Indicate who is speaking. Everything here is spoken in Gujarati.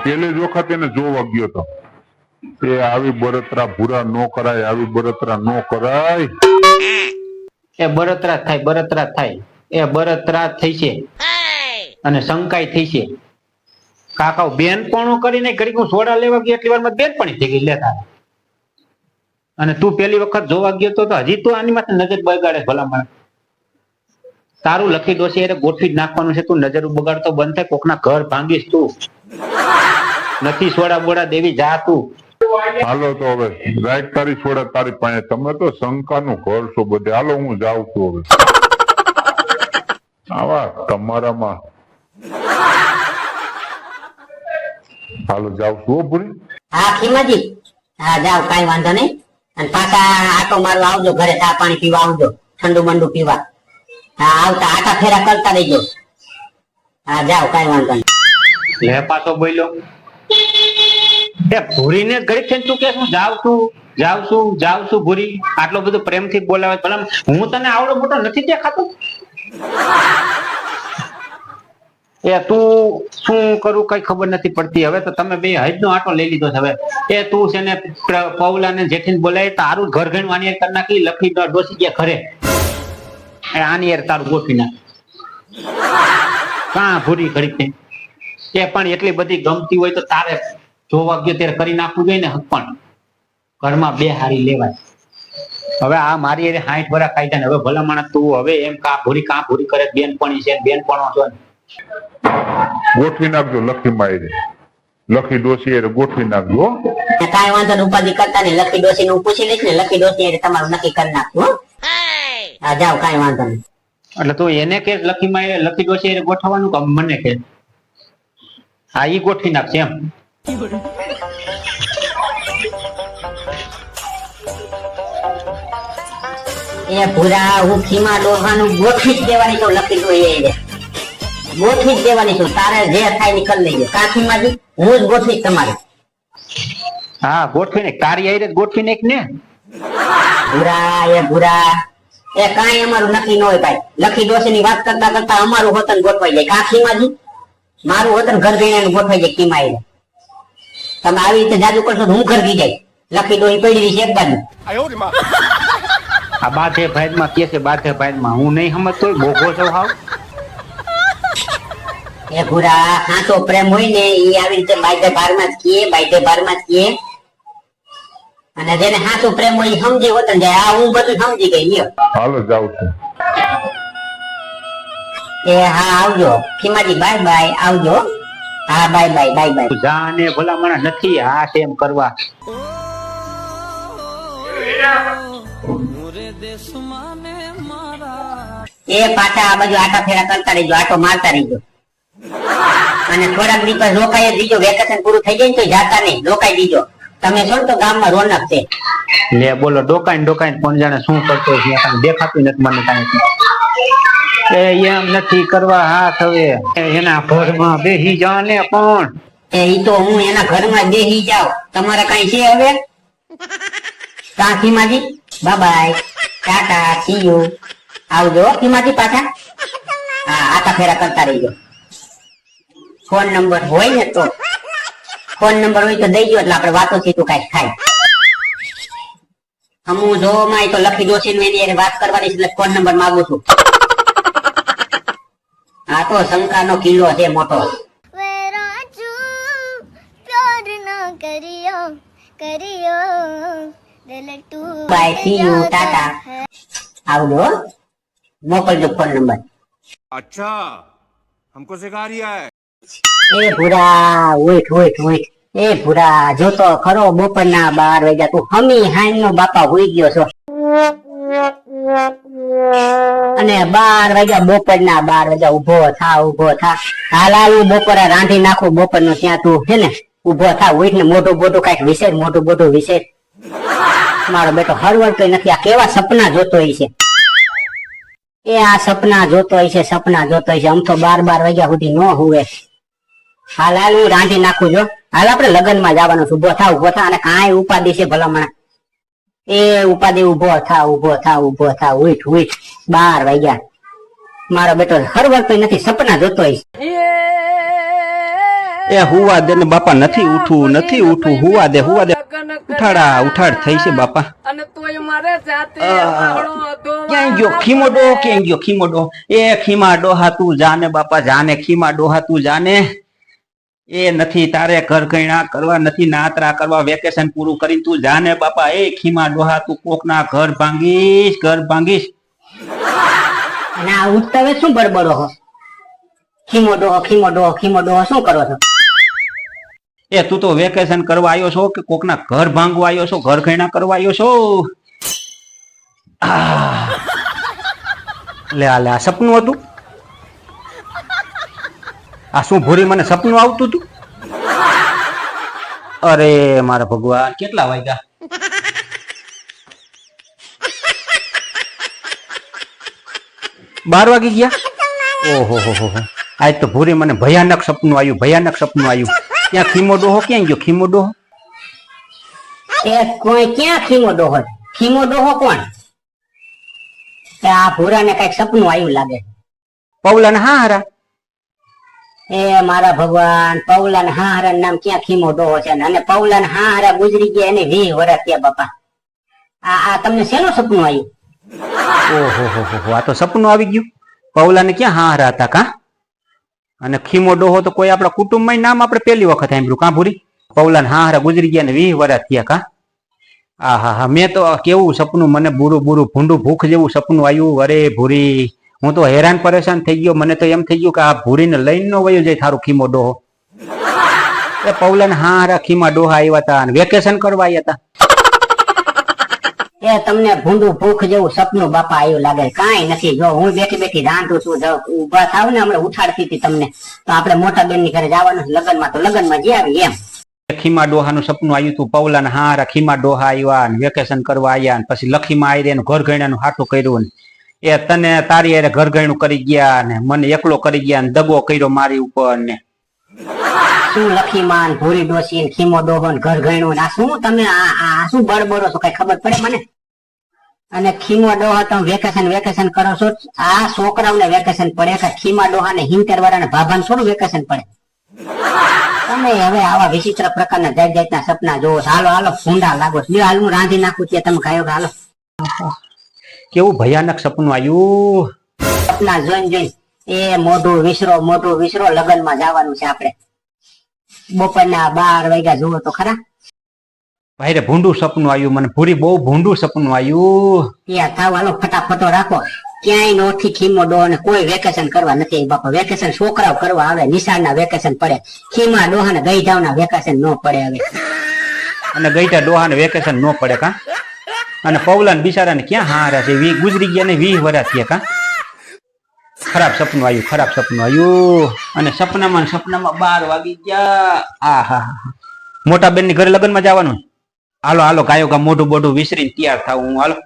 Speaker 1: પેલી જ વખત એને જોવા ગયો તો એ આવી બળતરા ભૂરા નો કરાય, આવી બળતરા નો કરાય.
Speaker 2: એ બળતરા થાય, બળતરા થાય, એ બળતરા થઈ છે અને શંકાઈ થઈ છે. કાકા બેનપણું કરીને ઘડીક હું સોડા લેવા ગયો એટલી વારમાં બેનપણી થઈ ગઈ લેતા. અને તું પેલી વખત જોવા ગયો તો હજી તું આની માથે નજર બગાડે ભલામણ. તારું લખી ડોસી એટલે ગોઠવી જ નાખવાનું છે. તું નજર બગાડતો બંધ થાય, કોકના ઘર ભાંગીશ તું. નથી સોડા બોડા દેવી જા તું.
Speaker 1: હાલો તો હવે રાઈટ તારી છોડા તારી પાસે. તમે તો શંકાનું ઘર છો બધે. હાલો હું જાઉં છું હવે. આવા તમારામાં હાલો જાઉં છું. ભૂરી
Speaker 3: હા ખીમાજી, હા જાઓ કઈ વાંધો નહીં. અને પાછા આટો મારવા આવજો, ઘરે ચા પાણી પીવા આવજો, ઠંડુ મંડુ પીવા. હા આવતા આટા ફેરા કરતા રહેજો. હા જાઓ કઈ વાંધો નહીં.
Speaker 2: લે પાછો બોલ્યો એ ભૂરીને ઘડી થઈને તું કે હું જાઉં છું ભૂરી. આટલો બધો પ્રેમથી બોલાવે ભલા હું તને આવડો મોટો નથી દેખાતો. એ તું શું કરું કઈ ખબર નથી પડતી. હવે તો તમે બે હજનો આટો લઈ લીધો છે. હવે એ તું છે ને પૌલા ને જેઠીને બોલાય તારું ઘર ઘણું આની કરી નાખી. લખી ડોસી ગયા ઘરે આની યાર તારું ગોઠવી નાખ. કાં ભૂરી ઘડી એ પણ એટલી બધી ગમતી હોય તો તારે જોવા ગયો ત્યારે કરી નાખવું જોઈએ ને. પણ ઘરમાં બે હારી લેવાય. હવે આ મારી 60 વર્ષ કાયદા ને હવે ભલા માણસ તું હવે એમ કાં ભૂરી કરે. બેનપણી છે, બેનપણો છો.
Speaker 1: ગોઠવી નાખજો લખી મારી, લખી ડોસી ગોઠવી નાખજો.
Speaker 3: કાંઈ વાંધો નહીં, ઉપાધિ કરતા નહીં. લખી ડોસી નું પૂછી લઈશ ને, લખી ડોસી તમારું નક્કી કરી નાખવું. હા જાઓ કાંઈ વાંધો નહીં.
Speaker 2: એટલે તું એને કે લખી માં લખી ડોસી ગોઠવવાનું કે મને કે હા ઈ ગોઠવી નાખશે એમ.
Speaker 3: એ ભૂરા હું ખીમા ડોહાનું ગોઠવી જ દેવાની છું. લખી દો એ ગોઠવી જ દેવાની છું. તારે જે થાય નીકળ લેજો. કાઠીમાંથી હું જ ગોઠવીશ તમારે.
Speaker 2: હા ગોઠવીને તારી આઈ ગોઠવી નાખ ને.
Speaker 3: ભૂરા એ કાંઈ અમારું નક્કી ન હોય ભાઈ. લખી ડોસી ની વાત કરતા કરતા અમારું હોતન ગોઠવાઈ જાય. કાઠીમાંથી મારું હોતન ઘર ગઈને ગોઠવાઈ જાય. ખીમા તમે આવી રીતે જાદુ કરશો તો હું ઘર ગઈ જાય. લખી ડોસી પડી રહી છે એક બાજુ.
Speaker 2: આ બાધે ભાઈમાં કે છે બાધે ભાઈમાં હું નહીં સમજતો બોગો છો હાવ.
Speaker 3: એ ભૂરા સાચો પ્રેમ હોય ને એ આવી રીતે બાધે ભારમાં જ કીએ, બાધે ભારમાં જ કીએ. અને જેને સાચો પ્રેમ હોય એ સમજી હોતન જાય. આ હું બધું સમજી ગઈ લ્યો.
Speaker 1: હાલો જાઉં છું.
Speaker 3: એ હા આવજો ખીમાજી, બાય બાય આવજો. હા બાય બાય બાય બાય.
Speaker 2: જાને ભલા મને નથી આ તેમ કરવા.
Speaker 3: એ પાછા આ બાજુ આટા ફેરા કરતા રહીજો, આટો મારતા રહીજો. અને થોડાક દિવસ રોકાઈ દીજો. વેકેશન પૂરું થઈ જાય ને તો જાતા નહીં, રોકાઈ દીજો. તમે છો તો ગામમાં રોનક છે.
Speaker 2: લે બોલો ડોકાઈને કોણ જાણે શું કરતો છે. દેખાતું નથી મને કાંઈ. એ એમ નથી કરવા હાથ હવે એના ઘરમાં બેસી જાને. પણ
Speaker 3: ઈ તો હું એના ઘરમાં બેસી જાવ. તમારે કઈ છે હવે? Khimaji bye bye, tata, see you. આવજો ખીમાજી પાછા. હા આટા ફેરા કરતા રહીજો. ફોન નંબર હોય ને તો ફોન નંબર હોય તો દઈ દો એટલે આપણે વાતો સીધું કઈક થાય. હું જો માં તો લખી દોશી એની વાત કરવાની એટલે ફોન નંબર માંગુ છું. આ તો શંકા નો કિલ્લો છે મોટો. Bye see you tata. આવજો મોકલજો ફોન નંબર.
Speaker 4: अच्छा हमको सिखा रिया है.
Speaker 3: એ ભૂરા ઉઠ. એ ભૂરા જો તો ખરો બપોરના 12 વાગ્યા. તું હમી હાઈન નો બાપા હોઈ ગયો છો. અને 12 વાગ્યા બપોરના 12 વાગ્યા. ઉભો થા. હાલ બપોરે રાંધી નાખું બપોરનું. ત્યાં તું છે ને ઉભો થા. ઉઠ ને મોટું કઈક વિશેષ મોટું વિશેષ. મારો બેટો હરવર તો નથી. આ કેવા સપના જોતો હોય છે. એ આ સપના જોતો હોય છે. આમ તો 12 વાગ્યા સુધી ન હુવે. હાલ હું રાંધી નાખું જો. હાલ આપડે લગ્ન માં જવાનું. ઉભો થા. અને કાંઈ ઉપાધિ છે ભલામણ. એ ઉપાધિ ઉભો થા. ઉઠ 12 વાગ્યા. મારો બેટો હરવર તો નથી. સપના જોતો હોય છે.
Speaker 2: એ હુવા દે ને બાપા, નથી ઉઠવું, નથી ઉઠવું, હુવા દે, હુવા દે. ઉઠાડા ઉઠાડ થઈ છે બાપા.
Speaker 5: અને તોય મારે જાતે
Speaker 2: ક્યાં ગયો ખીમો ડોહો, ક્યાં ગયો ખીમો ડોહો? એ ખીમા ડોહા તું જાને બાપા, જાને ખીમા ડોહા તું જાને. એ નથી તારે ઘર ગયણા કરવા, નથી નાતરા કરવા, વેકેશન પૂરું કરીને તું જાને બાપા. એ ખીમા ડોહા તું કોકના ઘર ભાંગીશ, ઘર ભાંગીશ.
Speaker 3: અને આ ઉઠતા હવે શું બડબડો હો? ખીમો ડોહો, ખીમો ડોહો, ખીમો ડોહો શું કરો છો?
Speaker 2: એ તું તો વેકેશન કરવા આવ્યો છો કે કોકના ઘર ભાંગવા આવ્યો છો, ઘર ગયણા કરવા આવ્યો છો? લે આ સપનું હતું? આ શું ભૂરી મને સપનું આવતું હતું? અરે મારા ભગવાન, કેટલા વાગ્યા? બાર વાગી ગયા. ઓહો હો હો, આજ તો ભૂરી મને ભયાનક સપનું આવ્યું, ભયાનક સપનું આવ્યું. ત્યાં ખીમો ડોહો ક્યાં ગયો? ખીમો ડોહો
Speaker 3: એ કોઈ ક્યાં ખીમો ડોહો? ખીમો ડોહો કોણ? કે આ ભૂરાને કઈક સપનું આવ્યું લાગે.
Speaker 2: પૌલાને હા હારા.
Speaker 3: એ મારા ભગવાન, પૌલાને હા હારા નામ ક્યાં ખીમો ડોહો છે? અને પૌલાને હા હારા ગુજરી ગયા એને 20 વર્ષ થયા બાપા. આ તમને શેનું સપનું આવ્યું?
Speaker 2: ઓહો હો હો, આ તો સપનું આવી ગયું. પૌલાને ક્યાં હા હારા હતા કા? અને ખીમો ડોહો તો કોઈ આપણા કુટુંબમાં નામ આપણે પહેલી વખત સાંભળ્યું કા ભૂરી? પૌલાને હા હારા ગુજરી ગયા ને 20 વર્ષ થયા કા? આ હા હા, મેં તો કેવું સપનું, મને બુરું બુરું ભૂંડું ભૂખ જેવું સપનું આવ્યું. અરે ભૂરી, હું તો હેરાન પરેશાન થઈ ગયો. મને તો એમ થઈ ગયું કે આ ભૂરીને લઈને નો વયો જાય થારું ખીમો ડોહો. એ પૌલાને હા હારા ખીમા ડોહા આવ્યા હતા અને વેકેશન કરવા આવ્યા હતા.
Speaker 3: એ તમને ભૂંડું ભૂખ જેવું સપનું બાપા આવ્યું લાગે. કાંઈ નથી, જો હું બેઠી બેઠી રાંધું છું, જો ઉભા થાવ ને હમણાં ઉઠાડતી હતી તમને, તો આપણે મોટા બેન ની ઘરે જવાનું લગ્નમાં, તો લગ્નમાં જે આવી એમ.
Speaker 2: ખીમા ડોહાનું સપનું આવ્યું હતું. પૌલાને હા હારા ખીમા ડોહા આવ્યા ને વેકેશન કરવા આવ્યા ને પછી લખીમાં આવી રહ્યા, ઘર ગયણાનું હાટું કર્યું ને એ તને તારી હારે ઘર ગયણું કરી ગયા ને મને એકલો કરી ગયા ને દગો કર્યો મારી ઉપર ને.
Speaker 3: શું લખીમાન, ભૂરી ડોસી ને ખીમો ડોહો ને ઘર ગયણું ને આ શું તમે આ શું બળબડો છો? કઈ ખબર પડે મને? અને ખીમો ડોહા તમે વેકેશન વેકેશન કરો છો? આ છોકરાઓને વેકેશન પડે કે ખીમા ડોહા ને 70 વાળાને ભાભાને થોડું વેકેશન પડે? તમે હવે આવા વિચિત્ર પ્રકારના જાત જાતના સપના જોવો છો. હાલો હાલો, ભૂંડા લાગો છો. હાલ હું રાંધી નાખું ત્યાં તમે ગાયો. હાલો,
Speaker 2: કેવું ભયાનક સપનું આવ્યું.
Speaker 3: સપના જોઈને જોઈને એ મોઢું વિસરો લગ્નમાં જવાનું છે આપણે. બપોરના 12 વાગ્યા જુઓ તો ખરા.
Speaker 2: ભાઈ રે ભૂંડું સપનું આવ્યું મને. ભૂરી બહુ ભૂંડું સપનું આવ્યું.
Speaker 3: યાર થાવ, હાલો ફટાફટો રાખો. ક્યાંય નોથી ખીમો ડોહો ને કોઈ વેકેશન કરવા નથી બાપા. વેકેશન છોકરાઓ કરવા આવે, નિશાળના વેકેશન પડે. ખીમા ડોહા ને ગઈઢાવના વેકેશન નો પડે હવે.
Speaker 2: અને ગઈટા ડોહા ને વેકેશન નો પડે કા? અને પૌલાને બિચારાને ક્યાં હારા છે? ગુજરી ગયા ને 20 વર્ષ થયા કા? ખરાબ સપનું આવ્યું, ખરાબ સપનું આવ્યું. અને સપનામાં 12 વાગી ગયા. આ હા, મોટા બેન ની ઘરે લગ્નમાં જવાનું. હાલો હાલો, ગાયો ગા મોઢું બોઢું વિસરીને તૈયાર થાવ હું. હાલો.